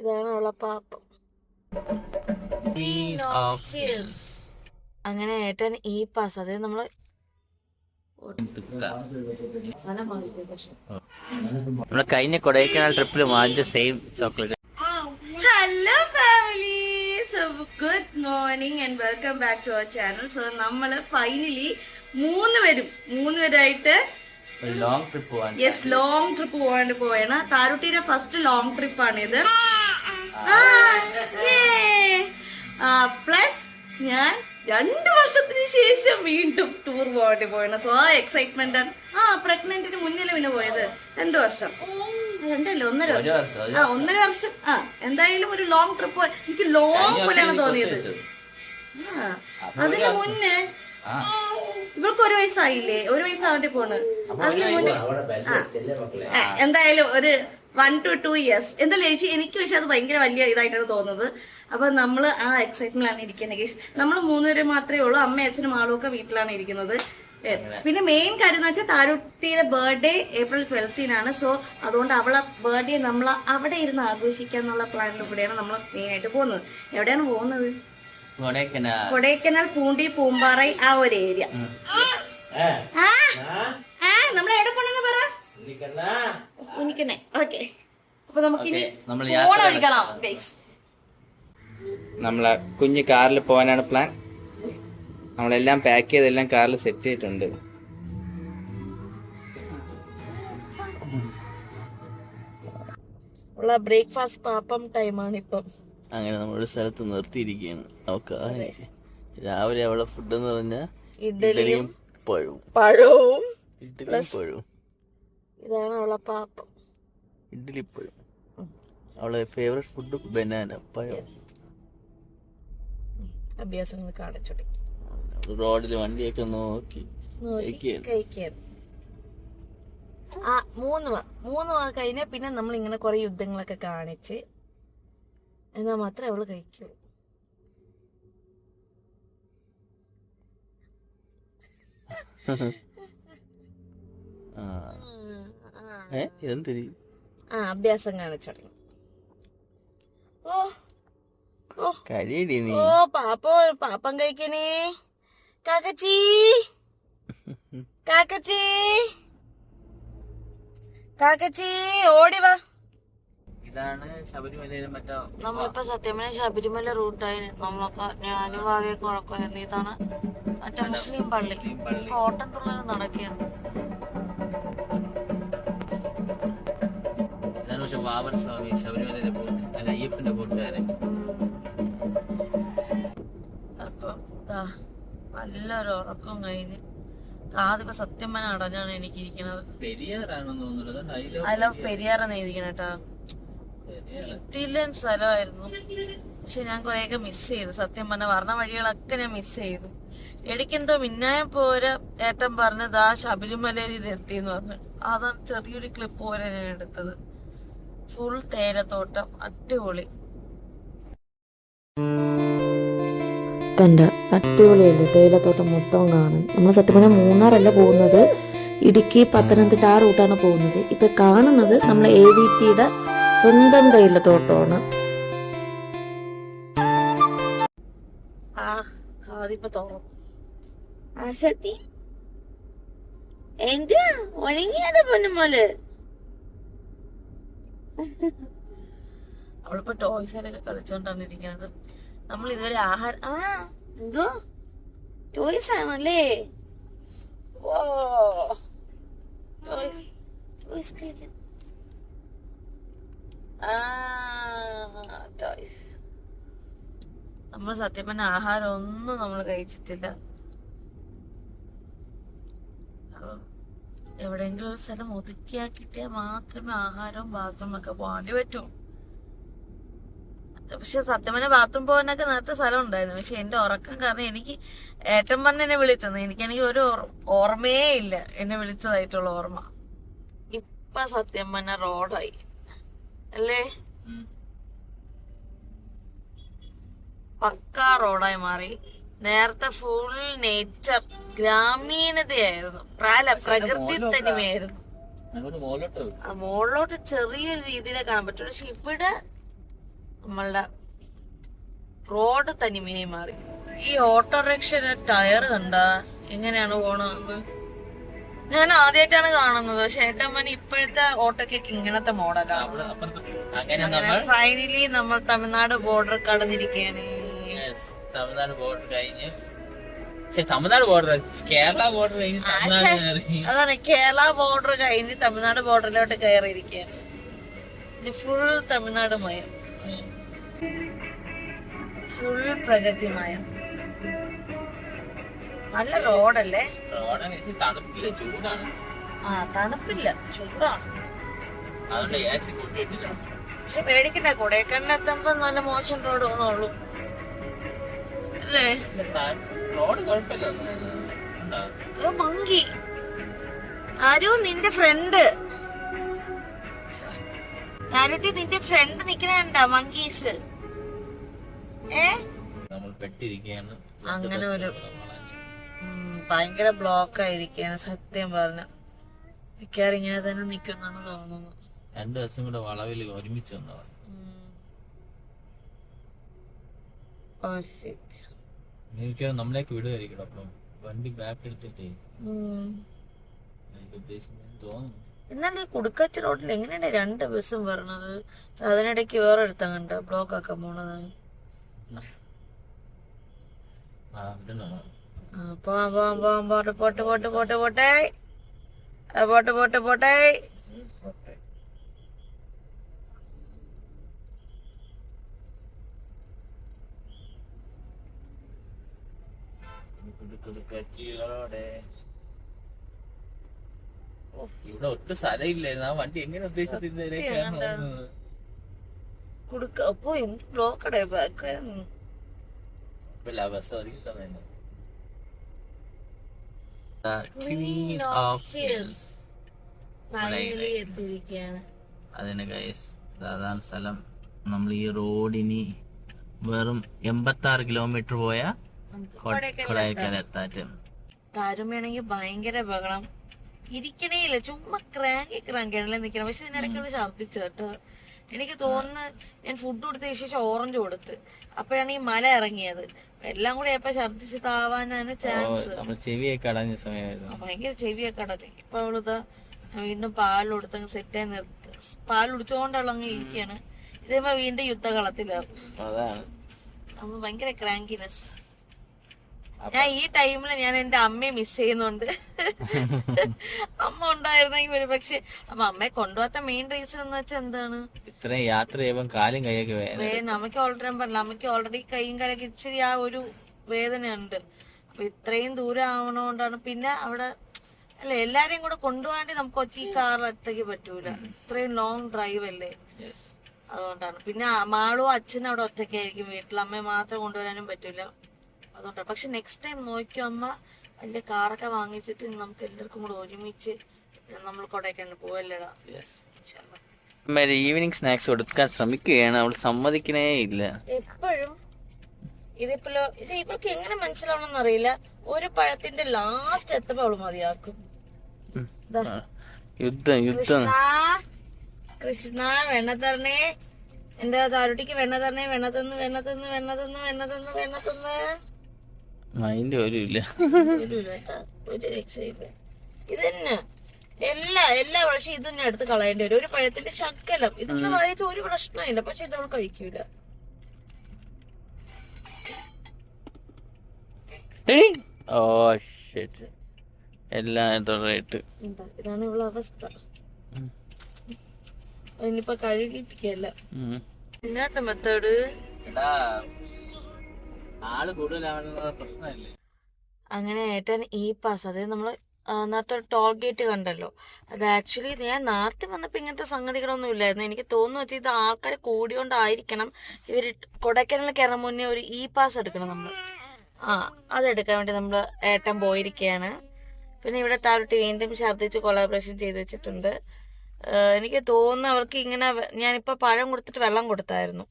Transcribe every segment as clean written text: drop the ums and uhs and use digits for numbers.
ഇതാണ് അവളെ പാപ്പം. അങ്ങനെ ഏട്ടൻ ഈ പാസ്, അതായത് നമ്മള് നമ്മളെ കഴിഞ്ഞ കൊടൈക്കനാൽ ട്രിപ്പിൽ വാങ്ങിച്ച same chocolate. Hello family, so good morning and welcome back to our channel. So നമ്മള് ഫൈനലി മൂന്നുപേരായിട്ട് ലോങ് ട്രിപ്പ് പോവാൻ. യെസ്, ലോങ് ട്രിപ്പ് പോകാണ്ട് പോയാണ്. താരുട്ടിയുടെ ഫസ്റ്റ് ലോങ് ട്രിപ്പാണിത്. പ്ലസ് ഞാൻ 2 വർഷത്തിന് ശേഷം വീണ്ടും ടൂർ പോകേണ്ടി പോയാണ്. സോ ആ എക്സൈറ്റ്മെന്റ്. പ്രഗ്നന്റിന് മുന്നില് പിന്നെ പോയത് 2 വർഷം, 1.5 വർഷം. 1.5 വർഷം. എന്തായാലും ഒരു ലോങ് ട്രിപ്പ് എനിക്ക് ലോങ് പോലെയാണ് തോന്നിയത്. അതിന് മുന്നേ ഇവൾക്ക് 1 വയസ്സായില്ലേ, 1 വയസ്സാവേണ്ടി പോണ്. അതിന് മുന്നേ എന്തായാലും ഒരു 1 to 2 years എന്തായാലും എനിക്ക് പക്ഷെ അത് ഭയങ്കര വലിയ ഇതായിട്ടാണ് തോന്നുന്നത്. അപ്പൊ നമ്മള് ആ എക്സൈറ്റ്മെന്റിലാണ് ഇരിക്കുന്നത് ഗൈസ്. നമ്മൾ 3 പേര് മാത്രമേ ഉള്ളൂ. അമ്മയും അച്ഛനും ആളും ഒക്കെ വീട്ടിലാണ് ഇരിക്കുന്നത്. പിന്നെ മെയിൻ കാര്യം എന്ന് വെച്ചാൽ താരുട്ടിയുടെ ബർത്ത്ഡേ April 12 സോ അതുകൊണ്ട് അവളെ ബർത്ത്ഡേ നമ്മൾ അവിടെ ഇരുന്ന് ആഘോഷിക്കാന്നുള്ള പ്ലാനിൽ കൂടെയാണ് നമ്മൾ മെയിൻ ആയിട്ട് പോകുന്നത്. എവിടെയാണ് പോകുന്നത്? കൊടൈക്കനാൽ, പൂണ്ടി, പൂമ്പാറൈ, ആ ഒരു ഏരിയ. നമ്മൾ എവിടെ പോണെന്ന് പറ. ഉനിക്കണേ. ഓക്കെ, അപ്പൊ നമുക്കിനി ഓടിക്കണം ഗൈസ്. നമ്മളെ കുഞ്ഞ് കാറിൽ പോകാനാണ് പ്ലാൻ. നമ്മളെല്ലാം പാക്ക് ചെയ്തെല്ലാം കാറിൽ സെറ്റ് ചെയ്തിട്ടുണ്ട്. ബ്രേക്ക്ഫാസ്റ്റ് പാപ്പം ടൈമാണ് ഇപ്പം. അങ്ങനെ നമ്മളൊരു സ്ഥലത്ത് നിർത്തിയിരിക്കുകയാണ്. രാവിലെ അവളെ ഫുഡ് എന്ന് പറഞ്ഞാൽ ഇഡ്ഡലിയും പഴവും. ഇതാണ് അവളെ പാപ്പം, ഇഡ്ഡലിപ്പഴം. അവളെ ഫേവറേറ്റ് ഫുഡ് ബനാന പഴം. അഭ്യാസങ്ങൾ കാണിച്ചു റോഡില് വണ്ടിയൊക്കെ നോക്കി കഴിക്കാൻ. 3 കഴിഞ്ഞാൽ പിന്നെ നമ്മൾ ഇങ്ങനെ കുറെ യുദ്ധങ്ങളൊക്കെ കാണിച്ച് എന്നാ മാത്രമേ അവള് കഴിക്കൂ. അഭ്യാസം കാണിച്ചു തുടങ്ങി. പാപ്പം കഴിക്കണേ കാക്കച്ചി, കാക്കച്ചി, കാക്കച്ചി ഓടിവാ. ഇതാണ് ശബരിമലയിലെ മറ്റോ. നമ്മളിപ്പോ സത്യമല ശബരിമല റൂട്ടായി നമ്മളൊക്കെ ഞാനും ഭാവിയൊക്കെ ഉറക്കുമായിരുന്നു. ഇതാണ് മറ്റേ മുസ്ലിം പള്ളി. ഓട്ടം തുള്ളൽ നടക്കുകയാണ്. ബാബർ സ്വാമി ശബരിമലയിലെ അല്ല അയ്യപ്പന്റെ കൂട്ടുകാരൻ. അപ്പൊ നല്ലൊരു ഉറക്കം കഴിഞ്ഞ് കാതിപ്പോ സത്യം പറഞ്ഞ അടഞ്ഞാണ് എനിക്ക് ഇരിക്കുന്നത്. പെരിയാറാണെന്ന് തോന്നുന്നത്. ഐ ലവ് പെരിയാറാണ് ഇരിക്കണ കേട്ടാ. കിട്ടിയില്ല സ്ഥലമായിരുന്നു, പക്ഷെ ഞാൻ കൊറേയൊക്കെ മിസ് ചെയ്തു. സത്യം പറഞ്ഞ പറഞ്ഞ വഴികളൊക്കെ ഞാൻ മിസ് ചെയ്തു. എനിക്കെന്തോ മിന്നായം പോരാ ഏട്ടൻ പറഞ്ഞത് ആ ശബരിമലയിൽ ഇത് എത്തിന്ന് പറഞ്ഞു. അതാണ് ചെറിയൊരു ക്ലിപ്പ് പോലെ ഞാൻ എടുത്തത്. ഫുൾ തേയിലത്തോട്ടം, അടിപൊളി. കണ്ട അടിപൊളിയല്ലേ തേയിലത്തോട്ടം മൊത്തം കാണും. നമ്മൾ സത്യം പറഞ്ഞാൽ മൂന്നാറല്ല പോകുന്നത്, ഇടുക്കി, പത്തനംതിട്ട ആ റൂട്ടാണ് പോകുന്നത്. ഇപ്പൊ കാണുന്നത് നമ്മൾ AVTയുടെ സ്വന്തം തേയിലത്തോട്ടമാണ്. കാതിപ്പോ തുറന്നു. ആശത്തി എന്താ ഒണങ്ങിയാടെ പൊന്നുമോല്. അവളിപ്പോ ടോയ്സിലൊക്കെ കളിച്ചോണ്ടാണ് ഇരിക്കുന്നത്. നമ്മൾ ഇതുവരെ ആഹാരം എന്തോ ടോയ്സ് ആണല്ലേ. ഓ ടോയ്സ് കഴിക്കാൻ. ടോയ്സ്. നമ്മൾ സത്യം പറഞ്ഞ ആഹാരം ഒന്നും നമ്മൾ കഴിച്ചിട്ടില്ല. എവിടെയെങ്കിലും ഒരു സ്ഥലം ഒതുക്കിയാക്കിട്ടിയാൽ മാത്രമേ ആഹാരവും ബാത്റൂം ഒക്കെ പോകാണ്ടി പറ്റൂ. പക്ഷെ സത്യം പറഞ്ഞ ബാത്റൂം പോകാനൊക്കെ നേരത്തെ സ്ഥലം ഉണ്ടായിരുന്നു. പക്ഷെ എന്റെ ഉറക്കം കാരണം എനിക്ക് ഏട്ടൻ പറഞ്ഞ് എന്നെ വിളിച്ചത് എനിക്ക് ഒരു ഓർമ്മയേ ഇല്ല എന്നെ വിളിച്ചതായിട്ടുള്ള ഓർമ്മ. ഇപ്പൊ സത്യം പറഞ്ഞ റോഡായി അല്ലേ, പക്കാ റോഡായി മാറി. നേരത്തെ ഫുൾ നേച്ചർ, ഗ്രാമീണതയായിരുന്നു, പ്രകൃതി തനിമയായിരുന്നു. മുകളിലോട്ട് ചെറിയൊരു രീതിയിലേ കാണാൻ പറ്റും. പക്ഷെ ഇവിടെ നമ്മളുടെ റോഡ് തനിമയായി മാറി. ഈ ഓട്ടോറിക്ഷയുടെ ടയർ കണ്ട എങ്ങനെയാണ് പോണത്? ഞാൻ ആദ്യമായിട്ടാണ് കാണുന്നത്. പക്ഷെ ഏട്ടമ്മൻ ഇപ്പോഴത്തെ ഓട്ടോക്കൊക്കെ ഇങ്ങനത്തെ മോഡലാണ്. ഫൈനലി നമ്മൾ തമിഴ്നാട് ബോർഡർ കടന്നിരിക്കുകയാണ്. തമിഴ്നാട് ബോർഡർ കഴിഞ്ഞ് തമിഴ്നാട് ബോർഡർ കേരള ബോർഡർ കഴിഞ്ഞ് അതാണ് കേരള ബോർഡർ കഴിഞ്ഞ് തമിഴ്നാട് ബോർഡറിലോട്ട് കയറിയിരിക്കുകയാണ്. ഇത് ഫുൾ തമിഴ്നാട് മയം, ഫുൾ പ്രകൃതിമയം. നല്ല റോഡല്ലേ? തണുപ്പില്ല, ചൂടാണ്. തണുപ്പില്ല, ചൂടാണ്. അതുകൊണ്ട് AC കൂട്ടിയിട്ടില്ല. പക്ഷെ പേടിക്കണ്ട, കൊടൈക്കനാലെത്തുമ്പോ നല്ല മോശം റോഡ് തോന്നുള്ളൂ അല്ലേ? റോഡ് കുഴപ്പമില്ല. മങ്കി ആരോ നിന്റെ ഫ്രണ്ട് നിന്റെ ഫ്രണ്ട് നിക്കണ മങ്കീസ്. നമ്മൾ പെട്ടിരിക്കുകയാണ്. അങ്ങനെ ഒരു ഭയങ്കര ബ്ലോക്ക് ആയിരിക്കാണ് സത്യം പറഞ്ഞ. മിക്കവാറും ഇങ്ങനെ തന്നെ നിക്കുന്നാണ് തോന്നുന്നത്. 2 ദിവസം കൂടെ വളവിൽ ഒരുമിച്ച് വന്നതാണ്. മിക്കവാറും നമ്മളേക്ക് വിടുമായിരിക്കും. അപ്പം വണ്ടി ബാക്ക് എടുത്തിട്ടേ തോന്നുന്നു. എന്നാലും കുടുക്കാച്ചി റോഡിൽ എങ്ങനെയാണ് 2 ബസ്സും പറഞ്ഞത്? അതിനിടയ്ക്ക് വേറെ എടുത്താ കണ്ട ബ്ലോക്ക് ആക്കാൻ പോണതാണ്. പോട്ടെ പോട്ടെ പോട്ടെ പോട്ടെ പോട്ടെ പോട്ടെ പോട്ടെ പോട്ടെ. ഇവിടെ ഒട്ടും സ്ഥലമില്ലായിരുന്നു. ആ വണ്ടി എങ്ങനെ ഉദ്ദേശിച്ചത് കുടുക്ക. അപ്പൊ എന്ത് ബ്ലോക്കടേ ബാക്ക്. ബസ് ഒതുക്കി തന്നെ. അതിന് ഗൈസ് അതാണ് സ്ഥലം. നമ്മൾ ഈ റോഡിന് വെറും 86 കിലോമീറ്റർ പോയ കൊടൈക്കനാൽ എത്താറ്റും. താരുമ്മയാണെങ്കിൽ ഭയങ്കര ബഹളം. ഇരിക്കണേ ഇല്ല, ചുമ്മാ ക്രാങ്കിയാണല്ലേ നിക്കണം. പക്ഷെ ഇതിനിടയ്ക്കുള്ള ഛർദിച്ചു കേട്ടോ. എനിക്ക് തോന്നുന്നു ഞാൻ ഫുഡ് കൊടുത്തതിന് ശേഷം ഓറഞ്ച് കൊടുത്ത്, അപ്പോഴാണ് ഈ മല ഇറങ്ങിയത്. എല്ലാം കൂടി എപ്പോ ഛർദിച്ച് താവാനാണ് ചാൻസ്. ചെവിയൊക്കെ അടഞ്ഞ സമയമായിരുന്നു, ഭയങ്കര ചെവിയൊക്കെ അടഞ്ഞു. ഇപ്പൊ അവളിതാ വീണ്ടും പാൽ കൊടുത്തങ്ങ് സെറ്റായി നിർത്തി, പാൽ കുടിച്ചോണ്ടുള്ള അങ്ങ് ഇരിക്കാണ്. ഇതേപോലെ വീണ്ടും യുദ്ധകളത്തിലാവും. അപ്പൊ ഭയങ്കര ക്രാങ്കിനെസ്. ഞാൻ ഈ ടൈമില് ഞാൻ എന്റെ അമ്മയെ മിസ് ചെയ്യുന്നുണ്ട്. അമ്മ ഉണ്ടായിരുന്നെങ്കിൽ ഒരു പക്ഷെ. അപ്പൊ അമ്മയെ കൊണ്ടുപോകാത്ത മെയിൻ റീസൺ എന്ന് വെച്ചാൽ എന്താണ്? ഇത്രയും യാത്ര ചെയ്യുമ്പോൾ കാലും കൈയൊക്കെ നമുക്ക് ഓൾറെഡി പറഞ്ഞില്ല, നമുക്ക് ഓൾറെഡി കൈയും കാലൊക്കെ ഇച്ചിരി ആ ഒരു വേദനയുണ്ട്. അപ്പൊ ഇത്രയും ദൂരം ആവണോണ്ടാണ്. പിന്നെ അവിടെ അല്ലെ എല്ലാരെയും കൂടെ കൊണ്ടുപോകാണ്ടി നമുക്ക് ഒറ്റ കാറിലെത്തേക്ക് പറ്റൂല, ഇത്രയും ലോങ് ഡ്രൈവ് അല്ലേ. അതുകൊണ്ടാണ്. പിന്നെ മാളും അച്ഛനും അവിടെ ഒറ്റയ്ക്കായിരിക്കും വീട്ടിൽ, അമ്മയെ മാത്രം കൊണ്ടുവരാനും പറ്റൂല. അതുകൊണ്ടാണ്. പക്ഷെ നെക്സ്റ്റ് ടൈം നോക്കിയോ അമ്മ വലിയ കാറൊക്കെ വാങ്ങിച്ചിട്ട് നമുക്ക് എല്ലാവർക്കും കൂടെ ഒരുമിച്ച് നമ്മൾ കൊടൈക്കനാൽ പോവല്ലേടാ. ഈവനിങ് സ്നാക്സ് കൊടുക്കാൻ ശ്രമിക്കുകയാണ്, അവൾ സമ്മതിക്കണേ ഇല്ല. എപ്പോഴും ഇതിപ്പോ ഇത് ഇവൾക്ക് എങ്ങനെ മനസ്സിലാവണമെന്ന് അറിയില്ല. ഒരു പഴത്തിന്റെ ലാസ്റ്റ് എത്തുമ്പോ അവള് മതിയാക്കും. യുദ്ധം കൃഷ്ണ വെണ്ണ തരണേ, എന്റെ താരുട്ടിക്ക് വെണ്ണ തരണേ, വെണ്ണ തന്ന് വെണ്ണ തന്ന് വെണ്ണ തന്ന് വെണ്ണ തന്ന് വെണ്ണ തന്ന്. മൈൻഡ് ഒരു രക്ഷയില്ല. ഇത് തന്നെ എല്ലാ പ്രാവശ്യം ഇത് തന്നെ എടുത്ത് കളയേണ്ടി വരും. ഒരു പഴത്തിന്റെ ശക്കലം ഇതൊക്കെ വായിച്ച ഒരു പ്രശ്നമില്ല, പക്ഷെ ഇത് അവൾ കഴിക്കൂല. ഇതാണ് ഇവളെ അവസ്ഥ. ഇനിയിപ്പൊ കഴുകിപ്പിക്കല്ല. ഇന്നത്തെ മെത്തേഡ് അങ്ങനെ ഏട്ടൻ ഈ പാസ്, അതായത് നമ്മള് നേരത്തെ ടോൾ ഗേറ്റ് കണ്ടല്ലോ, അത് ആക്ച്വലി ഞാൻ നേരത്തെ വന്നപ്പോ ഇങ്ങനത്തെ സംഗതികളൊന്നും ഇല്ലായിരുന്നു. എനിക്ക് തോന്നുന്നു വെച്ചാൽ ഇത് ആൾക്കാർ കൂടിയോണ്ടായിരിക്കണം ഇവര് കൊടൈക്കനാലിൽ കയറാൻ മുന്നേ ഒരു ഇ പാസ് എടുക്കണം നമ്മള്. അതെടുക്കാൻ വേണ്ടി നമ്മള് ഏട്ടൻ പോയിരിക്കുകയാണ്. പിന്നെ ഇവിടെ താരുട്ടി വീണ്ടും ഛർദ്ദിച്ച് കൊളാബറേഷൻ ചെയ്ത് വെച്ചിട്ടുണ്ട്. എനിക്ക് തോന്നുന്നു അവർക്ക് ഇങ്ങനെ, ഞാനിപ്പോ പഴം കൊടുത്തിട്ട് വെള്ളം കൊടുത്തായിരുന്നു.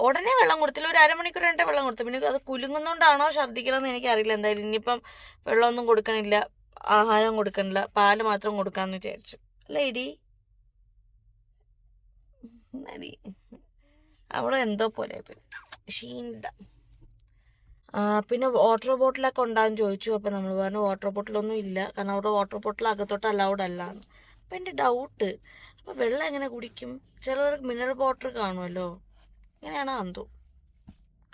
ഉടനെ വെള്ളം കൊടുത്തില്ല, ഒരു അരമണിക്കൂർ കഴിഞ്ഞിട്ട് വെള്ളം കൊടുത്തു. പിന്നെ അത് കുലുങ്ങുന്നോണ്ടാണോ ഛർദ്ദിക്കണമെന്ന് എനിക്കറിയില്ല. എന്തായാലും ഇനിയിപ്പം വെള്ളമൊന്നും കൊടുക്കണില്ല, ആഹാരം കൊടുക്കണില്ല, പാല് മാത്രം കൊടുക്കാന്ന് വിചാരിച്ചു. അല്ലേ ഇടി? അവിടെ എന്തോ പോലെ പോയി ക്ഷീണിത. പിന്നെ വാട്ടർ ബോട്ടിലൊക്കെ ഉണ്ടാകും ചോദിച്ചു. അപ്പം നമ്മൾ പറഞ്ഞു വാട്ടർ ബോട്ടിലൊന്നും ഇല്ല, കാരണം അവിടെ വാട്ടർ ബോട്ടിൽ അകത്തോട്ട് അലൗഡ് അല്ലാന്ന്. അപ്പം എൻ്റെ ഡൗട്ട്, അപ്പം വെള്ളം എങ്ങനെ കുടിക്കും? ചിലർക്ക് മിനറൽ വാട്ടർ കാണുമല്ലോ, എങ്ങനെയാണോ എന്തോ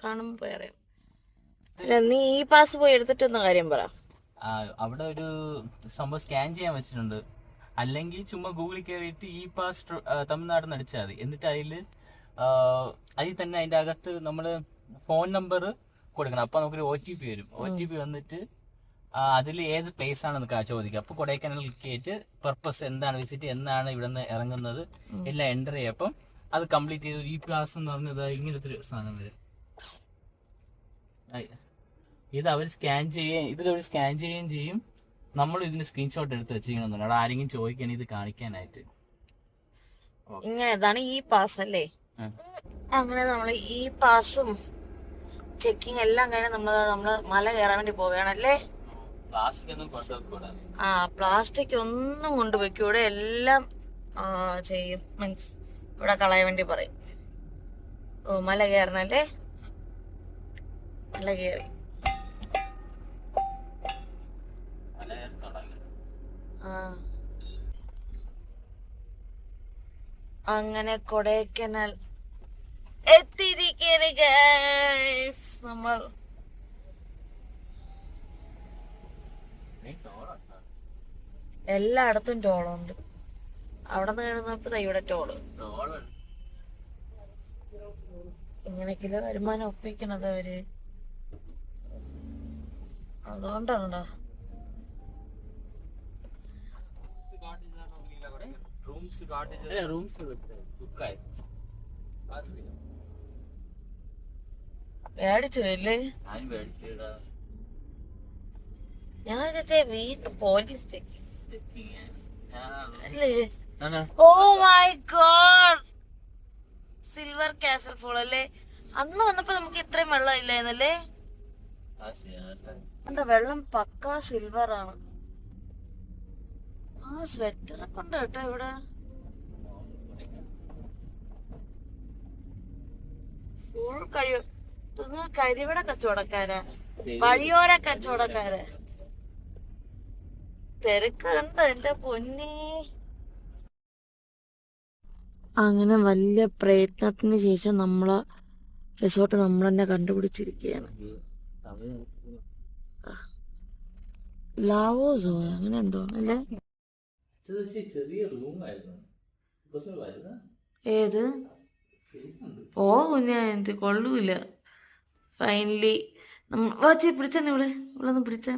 കാണുമ്പോൾ പോയി അറിയാം. നീ ഈ പാസ് പോയി എടുത്തിട്ടൊന്ന കാര്യം പറ. അവിടെ ഒരു സംഭവം സ്കാൻ ചെയ്യാൻ വെച്ചിട്ടുണ്ട്. അല്ലെങ്കിൽ ചുമ്മാ ഗൂഗിളിൽ കയറിയിട്ട് ഈ പാസ് തമിഴ്നാട് നിന്ന് അടിച്ചാൽ മതി. എന്നിട്ട് അതിൽ തന്നെ അതിന്റെ അകത്ത് നമ്മള് ഫോൺ നമ്പർ കൊടുക്കണം. അപ്പൊ നമുക്കൊരു OTP വരും. OTP വന്നിട്ട് അതിൽ ഏത് പ്ലേസ് ആണെന്ന് ചോദിക്കുക. അപ്പൊ കൊടൈക്കനാൽ ക്ലിക്ക് ചെയ്തിട്ട് പർപ്പസ് എന്താണ്, വിസിറ്റ് എന്നാണ് ഇവിടെ നിന്ന് ഇറങ്ങുന്നത് എല്ലാം എൻ്റർ ചെയ്യുക. അപ്പം അത് കംപ്ലീറ്റ് ചെയ്ത് ഈ ക്ലാസ് എന്ന് പറഞ്ഞത് ഇങ്ങനത്തെ ഒരു സാധനം വരും. ഇത് അവർ സ്കാൻ ചെയ്യുകയും ചെയ്യും. നമ്മൾ ഇതിന് സ്ക്രീൻഷോട്ട് എടുത്ത് വെച്ചിരിക്കണമെന്നുണ്ട്. അവിടെ ആരെങ്കിലും ചോദിക്കണം ഇത് കാണിക്കാനായിട്ട്. ഇങ്ങനെ ഇതാണ് ഈ പാസ് അല്ലേ? അങ്ങനെ നമ്മൾ ഈ പാസും ചെക്കിങ് എല്ലാം കഴിഞ്ഞ് നമ്മള് മല കയറാൻ വേണ്ടി പോവുകയാണല്ലേ. പ്ലാസ്റ്റിക് ഒന്നും കൊണ്ടുപോയിക്കൂടാ. പ്ലാസ്റ്റിക് ഒന്നും കൊണ്ടുപോയിക്കൂടെ, എല്ലാം ചെയ്യും, മീൻസ് ഇവിടെ കളയാൻ വേണ്ടി പറയും. ഓ മല കയറണല്ലേ, മല കയറി. അങ്ങനെ കൊടൈക്കനാൽ എത്തിയിരിക്കുകയാണ് ഗൈസ്. നമ്മൾ എല്ലായിടത്തും ടോളുണ്ട്. അവിടെ നിന്ന് കഴിഞ്ഞപ്പോ ഇവിടെ ടോള്. ഇങ്ങനെയൊക്കെ വരുമാനം ഒപ്പിക്കണത് അവര്, അതുകൊണ്ടാണോ? പേടിച്ചു അല്ലേ? ഞാൻ ചേച്ചേ വീണ്ടും പോലീസ് ചെക്ക് അല്ലേ? Oh my God, silver cascade fall അല്ലേ? അന്ന് വന്നപ്പോ നമുക്ക് ഇത്രയും വെള്ളം ഇല്ലായിരുന്നല്ലേ? എന്റെ വെള്ളം പക്കാ സിൽവർ ആണ്. സ്വെറ്ററൊക്കെ ഉണ്ട് കേട്ടോ ഇവിടെ. കരിവട കച്ചവടക്കാരാ, വഴിയോര കച്ചവടക്കാരാ, തിരക്ക് കണ്ടോ എന്റെ പൊന്നി. അങ്ങനെ വലിയ പ്രയത്നത്തിന് ശേഷം നമ്മളെ റിസോർട്ട് നമ്മൾ തന്നെ കണ്ടുപിടിച്ചിരിക്കുകയാണ്. ലാവോസോ അങ്ങനെ എന്തോ അല്ലേ? ഏത് ഓ ഞാൻ എന്ത് കൊള്ളൂല. ഫൈനലി വാച്ചി പിടിച്ചാണ് ഇവിടെ പിടിച്ചാ.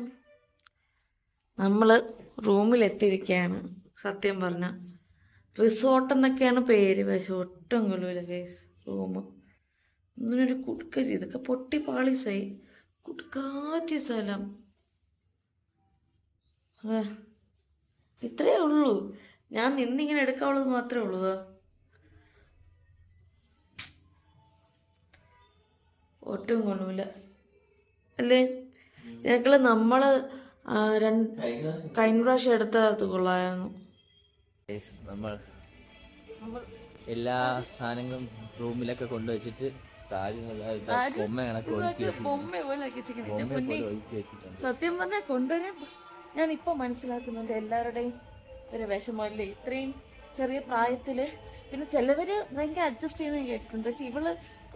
നമ്മള് റൂമിലെത്തിയിരിക്കുകയാണ്. സത്യം പറഞ്ഞ റിസോർട്ട് എന്നൊക്കെയാണ് പേര്, പക്ഷെ ഒട്ടും കൊള്ളൂല ഗൈസ് റൂം. ഇങ്ങനൊരു കുടുക്ക ഇതൊക്കെ പൊട്ടി പാളീസായി, കുടുക്കാറ്റിയ സ്ഥലം. ഇത്രേ ഉള്ളൂ, ഞാൻ നിന്നിങ്ങനെ എടുക്കാനുള്ളത് മാത്രമേ ഉള്ളൂ. ഒട്ടും കൊള്ളൂല അല്ലേ? നമ്മള് കഴിഞ്ഞ പ്രാവശ്യം എടുത്തത് കൊള്ളായിരുന്നു. നമ്മൾ എല്ലാ സാധനങ്ങളും റൂമിലൊക്കെ കൊണ്ടുവച്ചിട്ട് സത്യം പറഞ്ഞാൽ കൊണ്ടുവരാൻ ഞാൻ ഇപ്പൊ മനസ്സിലാക്കുന്നുണ്ട് എല്ലാവരുടെയും ഒരു വിഷമല്ലേ, ഇത്രയും ചെറിയ പ്രായത്തില്. പിന്നെ ചിലവര് ഭയങ്കര അഡ്ജസ്റ്റ് ചെയ്യുന്ന കേട്ടിട്ടുണ്ട്, പക്ഷെ ഇവള്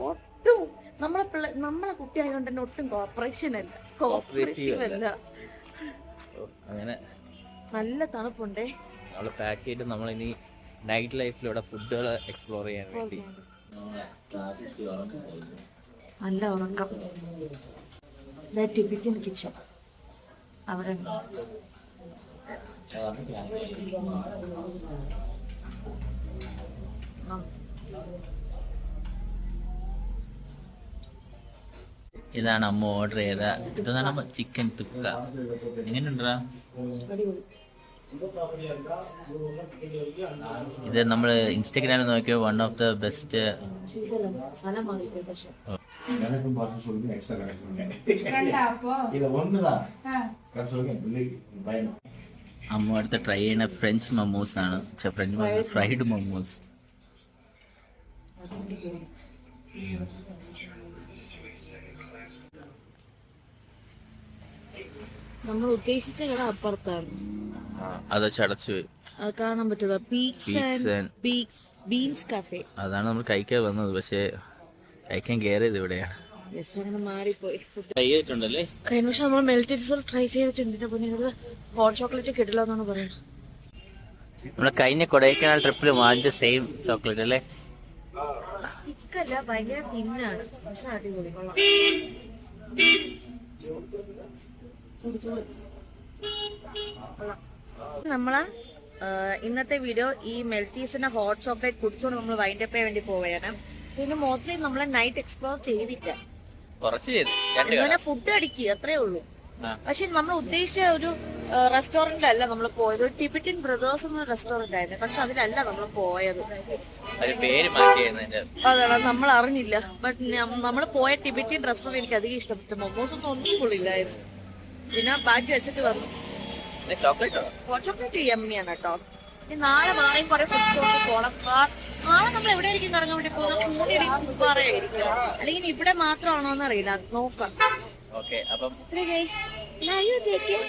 ഒട്ടും നമ്മളെ കുട്ടിയായതുകൊണ്ട് തന്നെ ഒട്ടും കോപ്പറേറ്റീവ് അല്ല. അങ്ങനെ നല്ല തണുപ്പുണ്ടേ. നമ്മള് പാക്ക് ചെയ്തിട്ട് നമ്മളിനി നൈറ്റ് ലൈഫിലൂടെ ഫുഡുകൾ എക്സ്പ്ലോർ ചെയ്യാൻ വേണ്ടി നല്ല ഉറക്കം. ടിബിറ്റൻ കിച്ചൺ അവിടെ ഇതാണ് അമ്മ ഓർഡർ ചെയ്ത, ഇതാണ് ചിക്കൻ തുക്ക. എങ്ങനെയുണ്ടാ? ഇത് നമ്മള് ഇൻസ്റ്റഗ്രാമിൽ നോക്കിയ വൺ ഓഫ് ദ ബെസ്റ്റ്. അമ്മ അടുത്ത് ട്രൈ ചെയ്യുന്ന ഫ്രഞ്ച് മൊമോസ് ആണ്, ഫ്രൈഡ് മൊമോസ്. നമ്മൾ ഉദ്ദേശിച്ച കട അപ്പുറത്താണ്. അത് ചടച്ചു വരും. അത് കാണാൻ പറ്റുക ബീൻസ് കഫേ. അതാണ് നമ്മൾ കഴിക്കാൻ വന്നത്, പക്ഷെ കഴിക്കാൻ കയറിയത് ഇവിടെയാണ്. അങ്ങനെ മാറിപ്പോയി. കഴിയിട്ടുണ്ടല്ലേ? കഴിഞ്ഞ വർഷം നമ്മൾ മെൽറ്റഡ് ട്രൈ ചെയ്തിട്ടുണ്ട്. പിന്നെ ഹോട്ട് ചോക്ലേറ്റ് കിട്ടില്ല എന്നാണ് പറയുന്നത്. നമ്മളെ കഴിഞ്ഞ കൊടൈക്കനാൽ ട്രിപ്പിൽ വാങ്ങിച്ച സെയിം ചോക്ലേറ്റ് അല്ലേ? തിക്കല്ല, ഭയങ്കര തിന്നാണ്, പക്ഷെ അടിപൊളി. നമ്മള് ഇന്നത്തെ വീഡിയോ ഈ മെൽറ്റീസിന്റെ ഹോട്ട് ചോക്ലേറ്റ് കുടിച്ചോണ്ട് നമ്മൾ വൈൻഡപ്പ് ചെയ്യാൻ വേണ്ടി പോവുകയാണ്. പിന്നെ മോസ്റ്റ്ലി നമ്മള് നൈറ്റ് എക്സ്പ്ലോർ ചെയ്തില്ല, കുറച്ച് ചെയ്തു. ഇങ്ങനെ ഫുഡ് അടിക്കുക അത്രേ ഉള്ളൂ. പക്ഷെ നമ്മൾ ഉദ്ദേശിച്ച ഒരു റെസ്റ്റോറന്റിലല്ല നമ്മൾ പോയത്. ഒരു ടിബറ്റൻ ബ്രദേഴ്സ് എന്ന റെസ്റ്റോറന്റ് ആയിരുന്നു, പക്ഷെ അതിലല്ല നമ്മൾ പോയത്. അതാണ് നമ്മൾ അറിഞ്ഞില്ല. ബട്ട് നമ്മൾ പോയ ടിബറ്റൻ റെസ്റ്റോറന്റ് എനിക്ക് അധികം ഇഷ്ടപ്പെട്ടു. മൊമോസ് ഒന്നും കൊള്ളില്ലായിരുന്നു. പിന്നെ ബാക്കി വെച്ചിട്ട് വന്നു. ചോക്ലേറ്റ് യമ്മിയാണ് കേട്ടോ. നാളെ വേറെയും കുറെ ഫുഡ് പോണം. നാളെ നമ്മൾ എവിടെയായിരിക്കും കറങ്ങാൻ വേണ്ടി പോകുന്നത്? പൂനെയായിരിക്കും, അല്ലെങ്കിൽ ഇവിടെ മാത്രമാണോ എന്ന് അറിയില്ല, നോക്കാം. ഓക്കെ, അപ്പം Hey guys, now you take it.